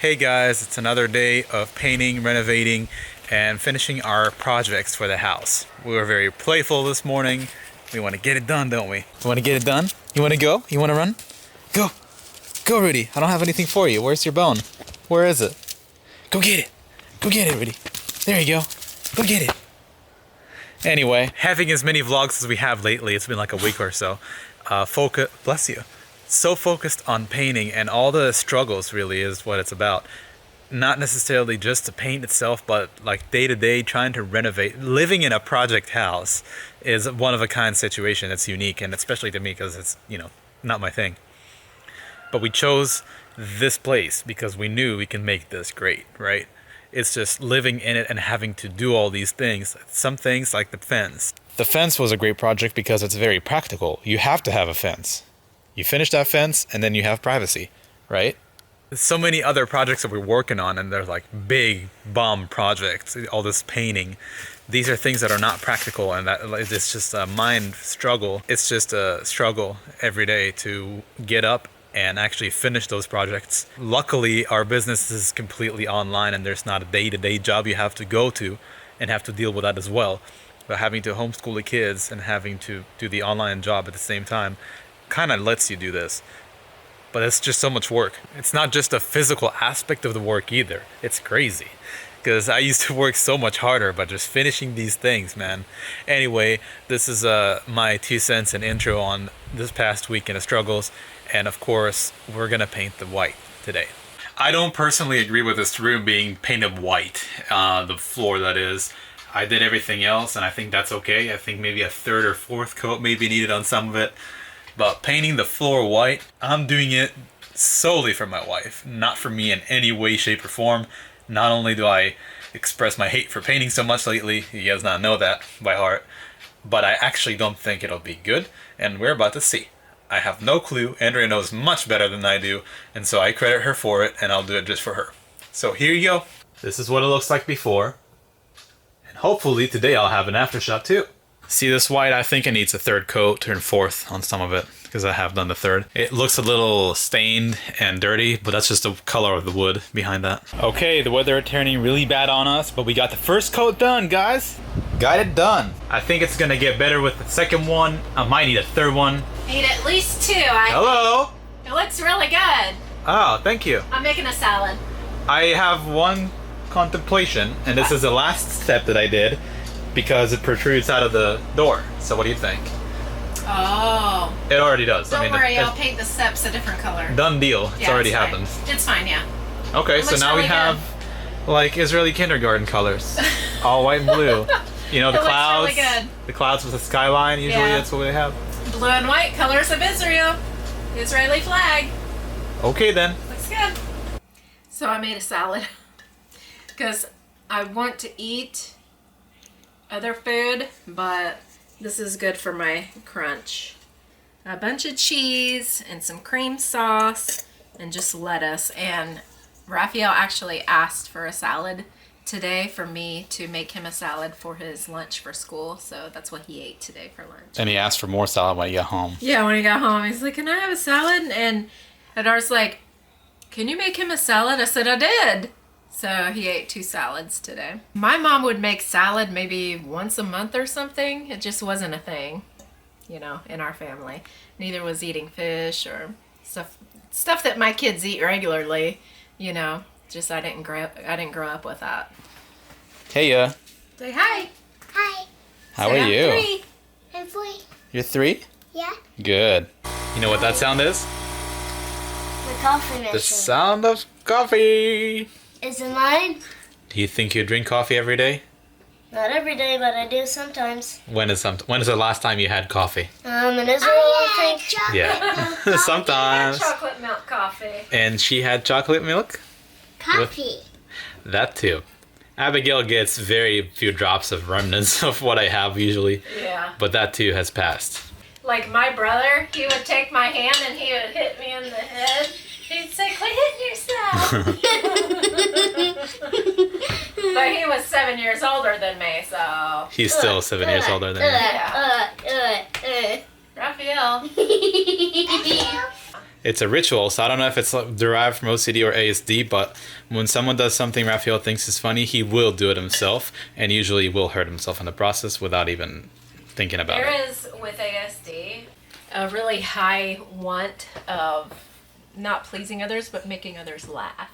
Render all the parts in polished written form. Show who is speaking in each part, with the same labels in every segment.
Speaker 1: Hey guys, it's another day of painting, renovating, and finishing our projects for the house. We were very playful this morning. We want to get it done, don't we? You want to get it done? You want to go? You want to run? Go! Go, Rudy! I don't have anything for you. Where's your bone? Where is it? Go get it! Go get it, Rudy! There you go! Go get it! Anyway, having as many vlogs as we have lately, it's been like a week or so, bless you. So focused on painting and all the struggles really is what it's about. Not necessarily just the paint itself, but like day to day trying to renovate. Living in a project house is one of a kind situation. It's unique, and especially to me because it's, not my thing. But we chose this place because we knew we can make this great, right? It's just living in it and having to do all these things. Some things like the fence. The fence was a great project because it's very practical. You have to have a fence. You finish that fence and then you have privacy, right? There's so many other projects that we're working on, and they're like big bomb projects, all this painting. These are things that are not practical, and that it's just a mind struggle. It's just a struggle every day to get up and actually finish those projects. Luckily, our business is completely online and there's not a day-to-day job you have to go to and have to deal with that as well. But having to homeschool the kids and having to do the online job at the same time kind of lets you do this. But it's just so much work. It's not just a physical aspect of the work either. It's crazy. Because I used to work so much harder, but just finishing these things, man. Anyway, this is my 2 cents and intro on this past weekend of struggles. And of course, we're gonna paint the white today. I don't personally agree with this room being painted white, the floor that is. I did everything else, and I think that's okay. I think maybe a 3rd or 4th coat may be needed on some of it. But painting the floor white, I'm doing it solely for my wife, not for me in any way, shape, or form. Not only do I express my hate for painting so much lately, you guys not know that by heart, but I actually don't think it'll be good, and we're about to see. I have no clue. Andrea knows much better than I do, and so I credit her for it, and I'll do it just for her. So here you go. This is what it looks like before, and hopefully today I'll have an aftershot too. See this white? I think it needs a 3rd coat, turn 4th on some of it, because I have done the 3rd. It looks a little stained and dirty, but that's just the color of the wood behind that. Okay, the weather is turning really bad on us, but we got the 1st coat done, guys. Got it done. I think it's gonna get better with the 2nd one. I might need a 3rd one.
Speaker 2: Need at least 2.
Speaker 1: Hello?
Speaker 2: It looks really good.
Speaker 1: Oh, thank you.
Speaker 2: I'm making a salad.
Speaker 1: I have one contemplation, and this is the last step that I did because it protrudes out of the door. So what do you think?
Speaker 2: Oh.
Speaker 1: It already does.
Speaker 2: Don't worry, I'll paint the steps a different color.
Speaker 1: Done deal. It's already happened.
Speaker 2: It's fine, yeah.
Speaker 1: Okay, so now we have like Israeli kindergarten colors. All white and blue. You know, the clouds.
Speaker 2: Looks really good.
Speaker 1: The clouds with the skyline, usually that's what we have.
Speaker 2: Blue and white, colors of Israel. Israeli flag.
Speaker 1: Okay then.
Speaker 2: Looks good. So I made a salad because I want to eat other food, but this is good for my crunch. A bunch of cheese and some cream sauce and just lettuce. And Rafael actually asked for a salad today for me to make him a salad for his lunch for school. So that's what he ate today for lunch.
Speaker 1: And he asked for more salad when he got home.
Speaker 2: Yeah, when he got home, he's like, can I have a salad? And Hadar's like, can you make him a salad? I said, I did. So he ate 2 salads today. My mom would make salad maybe once a month or something. It just wasn't a thing, in our family. Neither was eating fish or stuff that my kids eat regularly, Just I didn't grow up with that.
Speaker 1: Hey,
Speaker 2: Say hi.
Speaker 3: Hi.
Speaker 1: How are you?
Speaker 2: 3.
Speaker 3: I'm 3.
Speaker 1: You're 3?
Speaker 3: Yeah.
Speaker 1: Good. You know what that sound is?
Speaker 3: The coffee machine.
Speaker 1: The sound of coffee.
Speaker 3: Is it mine?
Speaker 1: Do you think you drink coffee every day?
Speaker 3: Not every day, but I do sometimes.
Speaker 1: When is the last time you had coffee?
Speaker 3: In Israel, I think.
Speaker 1: Yeah. Sometimes.
Speaker 2: Chocolate milk coffee.
Speaker 1: And she had chocolate milk?
Speaker 3: Coffee.
Speaker 1: That too. Abigail gets very few drops of remnants of what I have usually.
Speaker 2: Yeah.
Speaker 1: But that too has passed.
Speaker 2: Like my brother, he would take my hand and he would hit me in the head. He'd say, quit hitting yourself. But he was 7 years older than me, so.
Speaker 1: He's still 7 years older than me.
Speaker 2: Rafael.
Speaker 1: It's a ritual, so I don't know if it's derived from OCD or ASD, but when someone does something Rafael thinks is funny, he will do it himself, and usually will hurt himself in the process without even thinking about it.
Speaker 2: There is, with ASD, a really high want of not pleasing others, but making others laugh.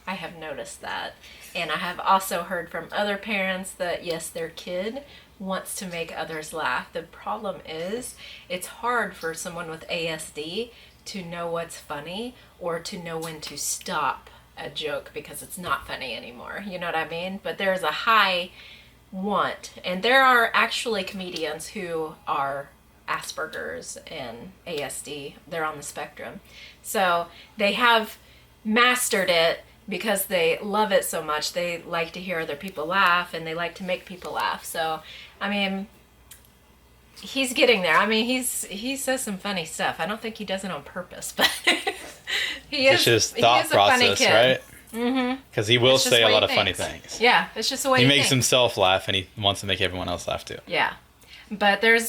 Speaker 2: I have noticed that. And I have also heard from other parents that, yes, their kid wants to make others laugh. The problem is, it's hard for someone with ASD to know what's funny or to know when to stop a joke because it's not funny anymore. You know what I mean? But there's a high want. And there are actually comedians who are Asperger's and ASD. They're on the spectrum. So they have mastered it because they love it so much. They like to hear other people laugh and they like to make people laugh. So, I mean, he's getting there. I mean, he says some funny stuff. I don't think he does it on purpose, but
Speaker 1: it's just thought process, right?
Speaker 2: Mm-hmm.
Speaker 1: Because he will say a lot of funny things.
Speaker 2: Yeah, it's just the way
Speaker 1: he makes himself laugh, and he wants to make everyone else laugh too.
Speaker 2: Yeah, but there's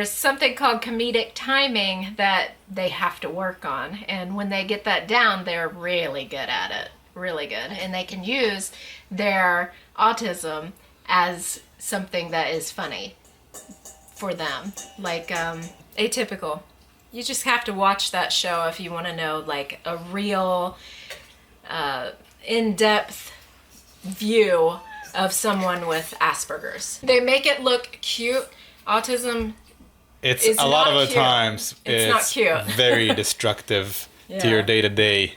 Speaker 2: something called comedic timing that they have to work on, and when they get that down, they're really good at it. Really good, and they can use their autism as something that is funny for them, like Atypical. You just have to watch that show if you want to know like a real in-depth view of someone with Asperger's. They make it look cute. Autism
Speaker 1: it's
Speaker 2: is
Speaker 1: a lot of the
Speaker 2: cute.
Speaker 1: times it's
Speaker 2: not cute.
Speaker 1: very destructive
Speaker 2: Yeah.
Speaker 1: to your day-to-day,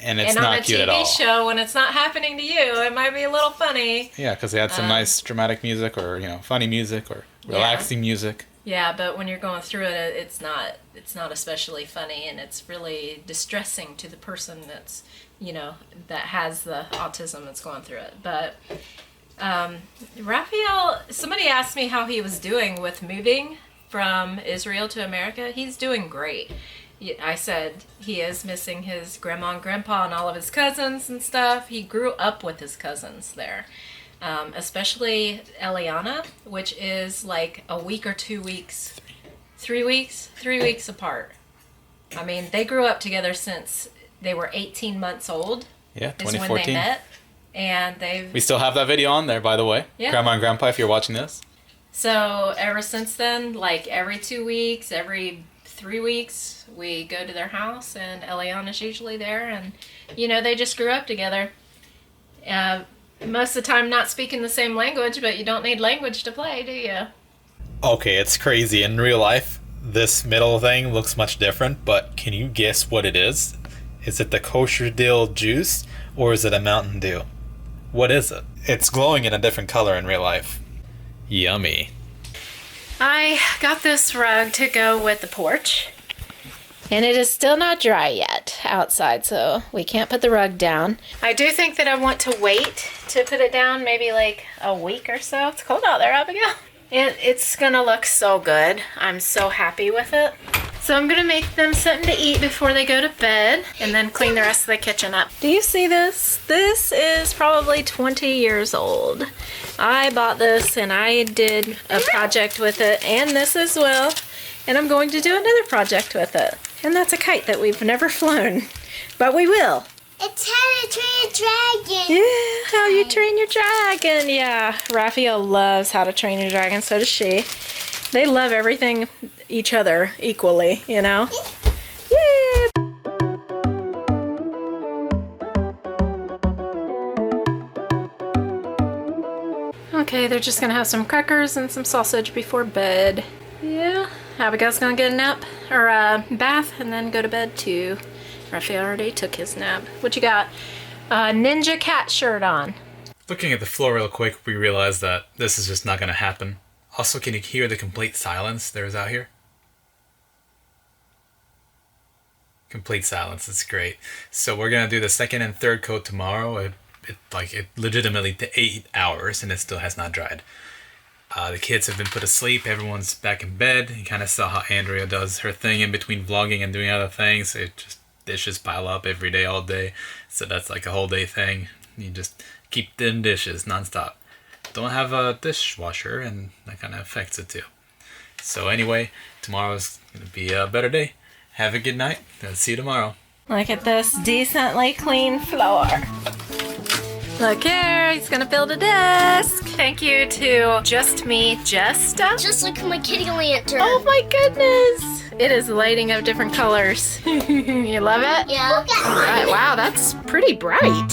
Speaker 1: and it's not cute at all.
Speaker 2: And on a TV show, when it's not happening to you, it might be a little funny.
Speaker 1: Yeah, because they had some nice dramatic music, or funny music, or relaxing music.
Speaker 2: Yeah, but when you're going through it, it's not especially funny, and it's really distressing to the person that's that has the autism that's going through it. But Rafael, somebody asked me how he was doing with moving from Israel to America. He's doing great. I said he is missing his grandma and grandpa and all of his cousins and stuff. He grew up with his cousins there. Especially Eliana, which is like a week or 2 weeks, 3 weeks, 3 weeks apart. I mean, they grew up together since they were 18 months old.
Speaker 1: Yeah,
Speaker 2: is when
Speaker 1: 2014.
Speaker 2: they met, and
Speaker 1: We still have that video on there, by the way.
Speaker 2: Yeah.
Speaker 1: Grandma and Grandpa, if you're watching this.
Speaker 2: So ever since then, like every 2 weeks, every 3 weeks, we go to their house, and Eliana's usually there, and they just grew up together. Most of the time not speaking the same language, but you don't need language to play, do you?
Speaker 1: Okay, it's crazy. In real life, this middle thing looks much different, but can you guess what it is? Is it the kosher dill juice, or is it a Mountain Dew? What is it? It's glowing in a different color in real life. Yummy.
Speaker 2: I got this rug to go with the porch, and it is still not dry yet outside, so we can't put the rug down. I do think that I want to wait to put it down, maybe like a week or so. It's cold out there, Abigail. And it's gonna look so good. I'm so happy with it. So I'm gonna make them something to eat before they go to bed, and then clean the rest of the kitchen up. Do you see this? This is probably 20 years old. I bought this and I did a project with it, and this as well. And I'm going to do another project with it. And that's a kite that we've never flown, but we will.
Speaker 3: It's how to train a dragon.
Speaker 2: Yeah, how you train your dragon. Yeah, Rafael loves how to train your dragon, so does she. They love everything, each other equally, Yeah. Okay, they're just gonna have some crackers and some sausage before bed. Yeah, Abigail's gonna get a nap, or a bath, and then go to bed too. Rafael already took his nap. What you got? Ninja cat shirt on.
Speaker 1: Looking at the floor real quick, we realized that this is just not going to happen. Also, can you hear the complete silence there is out here? Complete silence. It's great. So we're going to do the second and third coat tomorrow. It legitimately to 8 hours, and it still has not dried. The kids have been put asleep. Everyone's back in bed. You kind of saw how Andrea does her thing in between vlogging and doing other things. Dishes pile up every day, all day. So that's like a whole day thing. You just keep them dishes nonstop. Don't have a dishwasher, and that kind of affects it too. So anyway, tomorrow's going to be a better day. Have a good night. I'll see you tomorrow.
Speaker 2: Look at this decently clean floor. Look here, he's gonna build a desk. Thank you to Just Me Jesta.
Speaker 3: Just like my kitty lantern.
Speaker 2: Oh my goodness! It is lighting of different colors. You love it?
Speaker 3: Yeah.
Speaker 2: All right, wow, that's pretty bright.